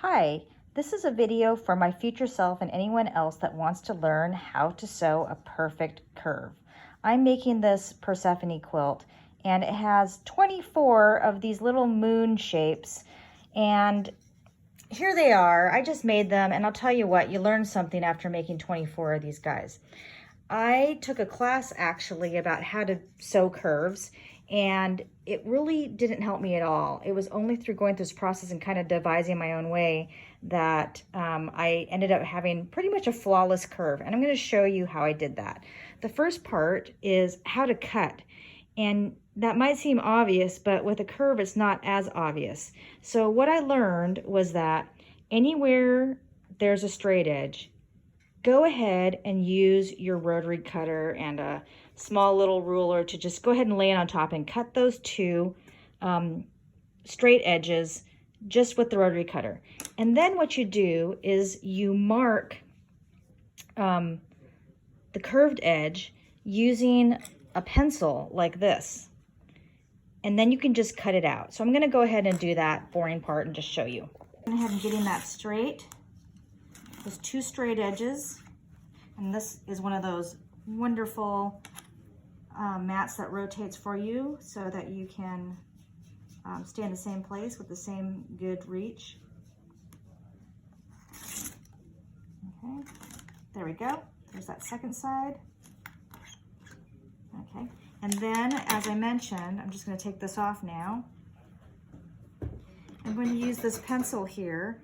Hi, this is a video for my future self and anyone else that wants to learn how to sew a perfect curve. I'm making this Persephone quilt and it has 24 of these little moon shapes, and here they are. I just made them, and I'll tell you what, you learn something after making 24 of these guys. I took a class actually about how to sew curves, and it really didn't help me at all. It was only through going through this process and kind of devising my own way that I ended up having pretty much a flawless curve. And I'm going to show you how I did that. The first part is how to cut. And that might seem obvious, but with a curve, it's not as obvious. So what I learned was that anywhere there's a straight edge, go ahead and use your rotary cutter and a small little ruler to just go ahead and lay it on top and cut those two straight edges just with the rotary cutter. And then what you do is you mark the curved edge using a pencil like this. And then you can just cut it out. So I'm gonna go ahead and do that boring part and just show you. I'm gonna have getting that straight. Those two straight edges, and this is one of those wonderful mats that rotates for you so that you can stay in the same place with the same good reach. Okay, there we go. There's that second side. Okay, and then as I mentioned, I'm just going to take this off now. I'm going to use this pencil here.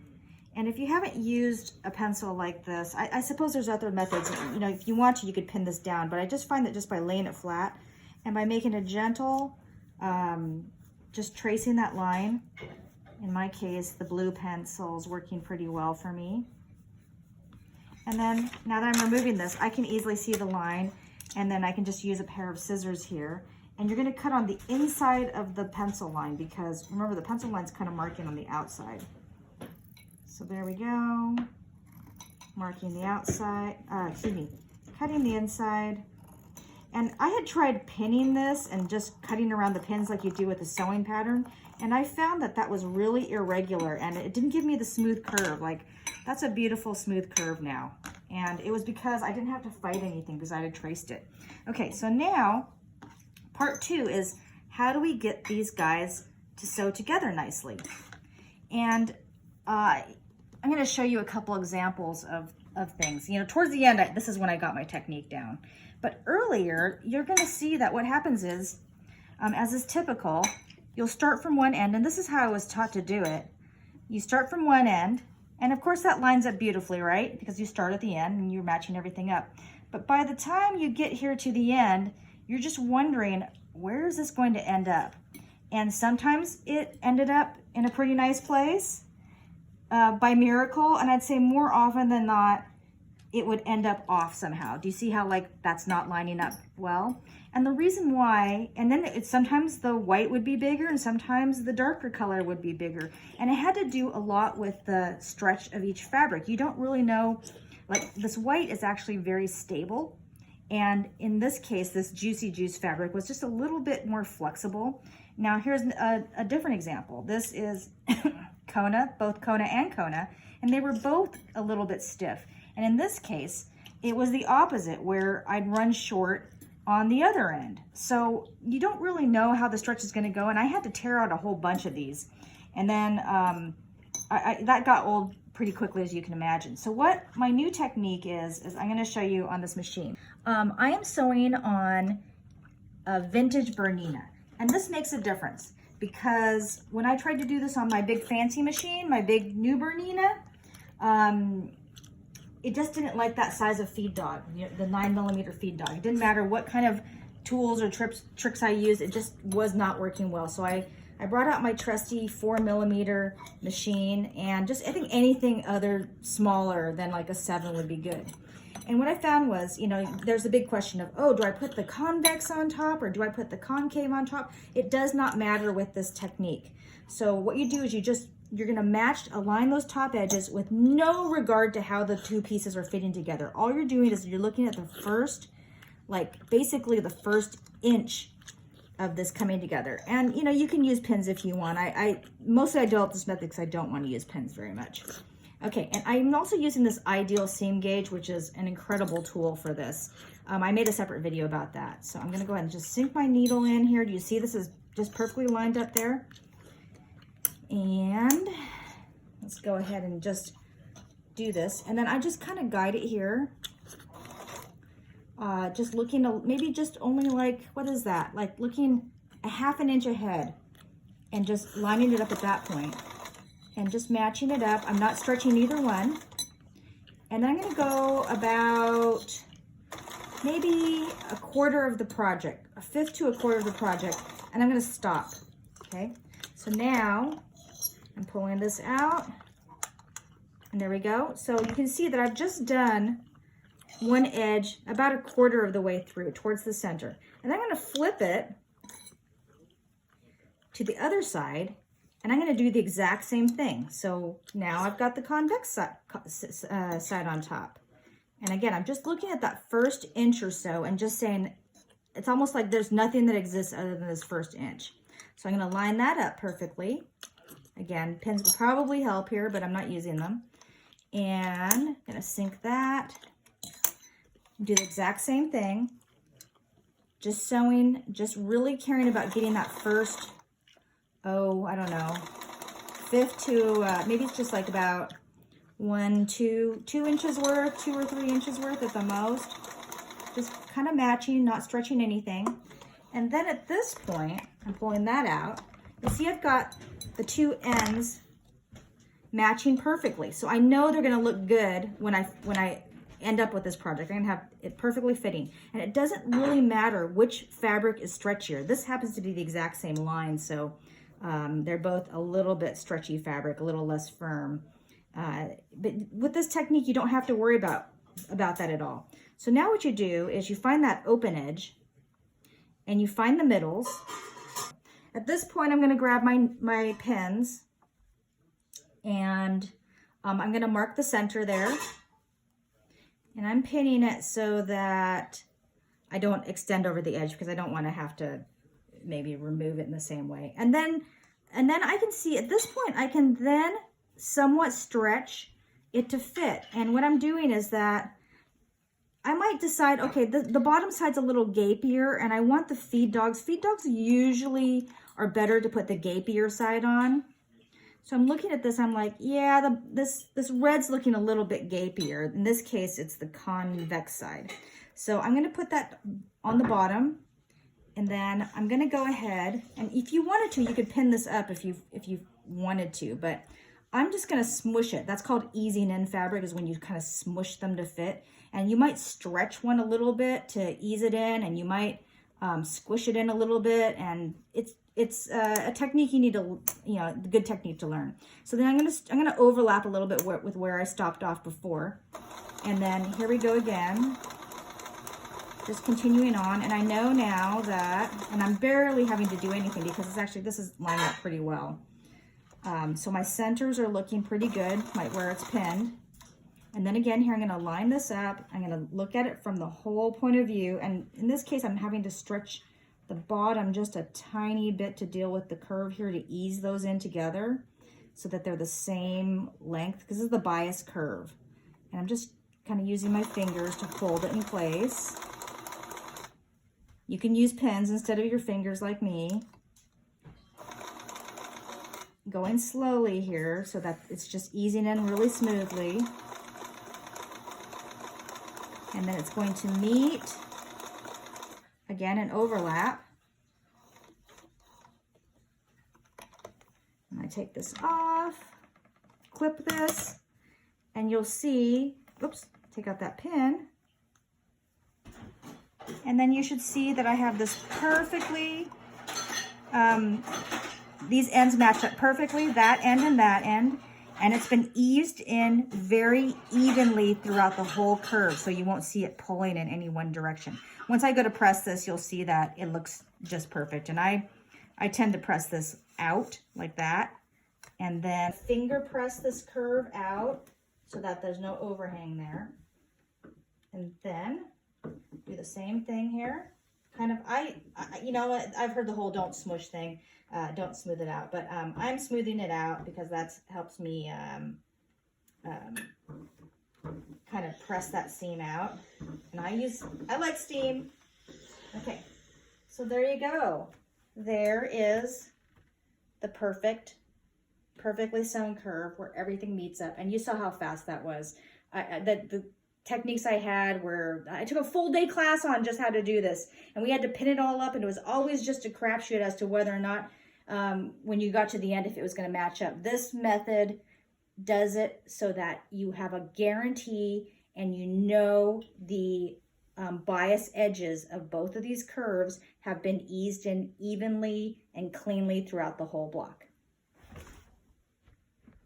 And if you haven't used a pencil like this, I suppose there's other methods. You know, if you want to, you could pin this down, but I just find that just by laying it flat and by making a gentle, just tracing that line, in my case, the blue pencil is working pretty well for me. And then now that I'm removing this, I can easily see the line, and then I can just use a pair of scissors here. And you're gonna cut on the inside of the pencil line because remember, the pencil line's kind of marking on the outside. So there we go, marking the outside, cutting the inside. And I had tried pinning this and just cutting around the pins like you do with the sewing pattern, and I found that that was really irregular and it didn't give me the smooth curve. Like, that's a beautiful smooth curve now. And it was because I didn't have to fight anything because I had traced it. Okay, so now part two is how do we get these guys to sew together nicely? And I'm going to show you a couple examples of things. You know, towards the end, this is when I got my technique down. But earlier, you're going to see that what happens is, as is typical, you'll start from one end, and this is how I was taught to do it. You start from one end, and of course that lines up beautifully, right? Because you start at the end and you're matching everything up. But by the time you get here to the end, you're just wondering, where is this going to end up? And sometimes it ended up in a pretty nice place. By miracle, and I'd say more often than not, it would end up off somehow. Do you see how like that's not lining up well? And the reason why, and then sometimes the white would be bigger and sometimes the darker color would be bigger. And it had to do a lot with the stretch of each fabric. You don't really know, like this white is actually very stable. And in this case, this Juicy Juice fabric was just a little bit more flexible. Now here's a different example. This is Kona, both Kona and Kona, and they were both a little bit stiff. And in this case, it was the opposite, where I'd run short on the other end. So you don't really know how the stretch is going to go, and I had to tear out a whole bunch of these. And then that got old pretty quickly, as you can imagine. So what my new technique is I'm going to show you on this machine. I am sewing on a vintage Bernina, and this makes a difference. Because when I tried to do this on my big fancy machine, my big new Bernina, it just didn't like that size of feed dog, the 9mm feed dog. It didn't matter what kind of tools or tricks I used, it just was not working well. So I brought out my trusty 4mm machine, and just I think anything other smaller than like a 7 would be good. And what I found was, you know, there's a big question of, oh, do I put the convex on top or do I put the concave on top? It does not matter with this technique. So what you do is you're gonna align those top edges with no regard to how the two pieces are fitting together. All you're doing is you're looking at the first, like basically the first inch of this coming together. And you know, you can use pins if you want. Mostly I developed this method because I don't want to use pins very much. Okay, and I'm also using this Ideal Seam Gauge, which is an incredible tool for this. I made a separate video about that. So I'm gonna go ahead and just sink my needle in here. Do you see this is just perfectly lined up there? And let's go ahead and just do this. And then I just kind of guide it here. Just looking, maybe just only like, what is that? Like looking a ½ inch ahead and just lining it up at that point and just matching it up. I'm not stretching either one. And then I'm gonna go about maybe a quarter of the project, a fifth to a quarter of the project, and I'm gonna stop, okay? So now I'm pulling this out, and there we go. So you can see that I've just done one edge about a quarter of the way through towards the center. And I'm gonna flip it to the other side, and I'm gonna do the exact same thing. So now I've got the convex side on top. And again, I'm just looking at that first inch or so and just saying, it's almost like there's nothing that exists other than this first inch. So I'm gonna line that up perfectly. Again, pins will probably help here, but I'm not using them. And I'm gonna sink that. Do the exact same thing. Just sewing, just really caring about getting that first, oh, I don't know, fifth to, maybe it's just like about 2 inches worth, 2 or 3 inches worth at the most. Just kind of matching, not stretching anything. And then at this point, I'm pulling that out. You see I've got the two ends matching perfectly. So I know they're gonna look good when I end up with this project. I'm gonna have it perfectly fitting. And it doesn't really matter which fabric is stretchier. This happens to be the exact same line, so they're both a little bit stretchy fabric, a little less firm. But with this technique, you don't have to worry about that at all. So now what you do is you find that open edge and you find the middles. At this point, I'm gonna grab my pins and I'm gonna mark the center there. And I'm pinning it so that I don't extend over the edge because I don't want to have to maybe remove it in the same way. And then I can see at this point, I can then somewhat stretch it to fit. And what I'm doing is that I might decide, okay, the bottom side's a little gapier and I want the feed dogs. Feed dogs usually are better to put the gapier side on. So I'm looking at this, I'm like, yeah, this red's looking a little bit gapier. In this case, it's the convex side. So I'm gonna put that on the bottom, and then I'm gonna go ahead, and if you wanted to, you could pin this up if you wanted to, but I'm just gonna smush it. That's called easing in fabric, is when you kind of smush them to fit. And you might stretch one a little bit to ease it in, and you might squish it in a little bit, and it's a technique you need to, a good technique to learn. So then I'm gonna overlap a little bit with where I stopped off before. And then here we go again, just continuing on. And I know now that, and I'm barely having to do anything because this is lining up pretty well. So my centers are looking pretty good, where it's pinned. And then again, here I'm gonna line this up. I'm gonna look at it from the whole point of view. And in this case, I'm having to stretch the bottom just a tiny bit to deal with the curve here to ease those in together so that they're the same length, because this is the bias curve. And I'm just kind of using my fingers to hold it in place. You can use pins instead of your fingers like me. Going slowly here so that it's just easing in really smoothly. And then it's going to meet again and overlap. And I take this off, clip this, and you'll see, oops, take out that pin. And then you should see that I have this perfectly, these ends match up perfectly, that end and that end. And it's been eased in very evenly throughout the whole curve, so you won't see it pulling in any one direction. Once I go to press this, you'll see that it looks just perfect. And I tend to press this out like that, and then finger press this curve out so that there's no overhang there. And then do the same thing here. kind of, you know, I've heard the whole don't smush thing, don't smooth it out, but I'm smoothing it out because that helps me kind of press that seam out. And I like steam. Okay, so there you go. There is the perfectly sewn curve where everything meets up. And you saw how fast that was. The techniques I had were, I took a full day class on just how to do this. And we had to pin it all up, and it was always just a crapshoot as to whether or not, when you got to the end, if it was going to match up. This method does it so that you have a guarantee and you know the bias edges of both of these curves have been eased in evenly and cleanly throughout the whole block.